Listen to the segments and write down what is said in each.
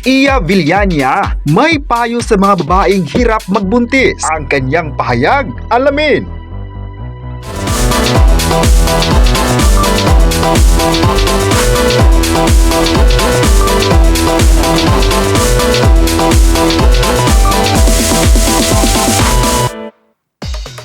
Iya Villania, may payo sa mga babaeng hirap magbuntis. Ang kanyang pahayag, alamin.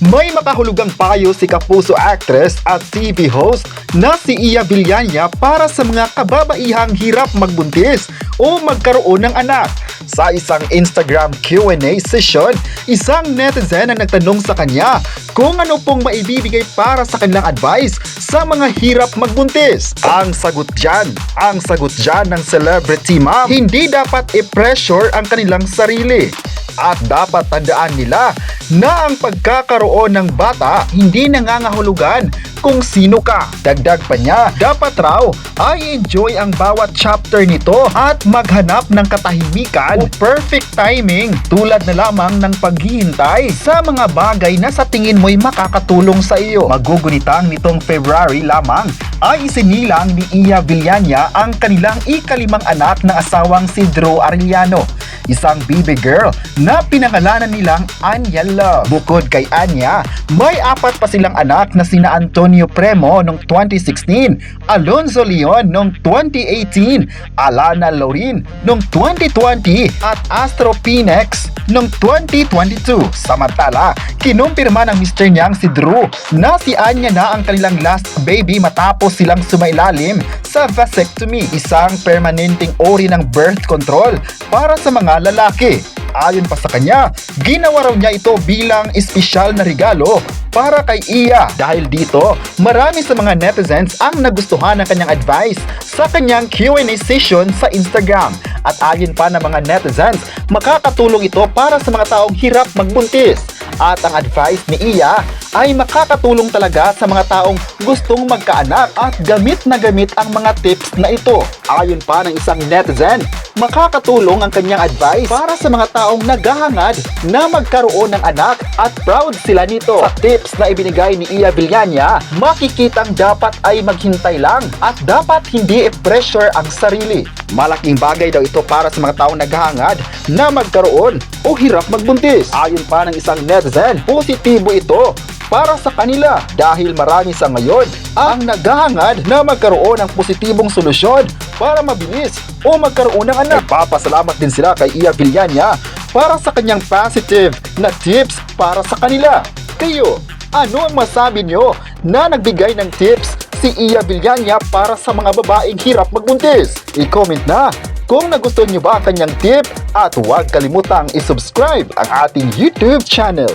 May makahulugang payo si kapuso actress at TV host na si Iya Villania para sa mga kababaihang hirap magbuntis o magkaroon ng anak. Sa isang Instagram Q&A session, isang netizen ang nagtanong sa kanya kung ano pong maibibigay para sa kanilang advice sa mga hirap magbuntis. Ang sagot dyan ng celebrity mom, hindi dapat i-pressure ang kanilang sarili. At dapat tandaan nila na ang pagkakaroon ng bata hindi nangangahulugan kung sino ka. Dagdag pa niya, dapat raw ay enjoy ang bawat chapter nito at maghanap ng katahimikan o perfect timing tulad na lamang ng paghihintay sa mga bagay na sa tingin mo'y makakatulong sa iyo. Magugunitang nitong February lamang ay isinilang ni Iya Villania ang kanilang ikalimang anak na asawang si Drew Arellano, isang baby girl na pinangalanan nilang Anya Love. Bukod kay Anya, may apat pa silang anak na sina Antonio Premo noong 2016, Alonzo Leon noong 2018, Alana Lorin noong 2020 at Astro Phoenix noong 2022. Samantala, kinumpirma ng mister niyang si Drew na si Anya na ang kanilang last baby matapos silang sumailalim sa vasectomy, isang permanenteng uri ng birth control para sa mga lalaki. Ayon pa sa kanya, ginawa raw niya ito bilang espesyal na regalo para kay Iya. Dahil dito, marami sa mga netizens ang nagustuhan ng kanyang advice sa kanyang Q&A session sa Instagram. At ayon pa ng mga netizens, makakatulong ito para sa mga taong hirap magbuntis. At ang advice ni Iya ay makakatulong talaga sa mga taong gustong magkaanak at gamit na gamit ang mga tips na ito. Ayon pa ng isang netizen, makakatulong ang kanyang advice para sa mga taong naghahangad na magkaroon ng anak at proud sila nito. Sa tips na ibinigay ni Iya Villania, makikitang dapat ay maghintay lang at dapat hindi i-pressure ang sarili. Malaking bagay daw ito para sa mga taong naghahangad na magkaroon o hirap magbuntis. Ayon pa ng isang netizen, positibo ito para sa kanila dahil marami sa ngayon ang naghahangad na magkaroon ng positibong solusyon para mabilis o magkaroon ng anak. Papasalamat din sila kay Iya Villania para sa kanyang positive na tips para sa kanila. Kayo, ano ang masabi nyo na nagbigay ng tips si Iya Villania para sa mga babaeng hirap magbuntis? I-comment na kung nagustuhan nyo ba ang kanyang tip at huwag kalimutang i-subscribe ang ating YouTube channel.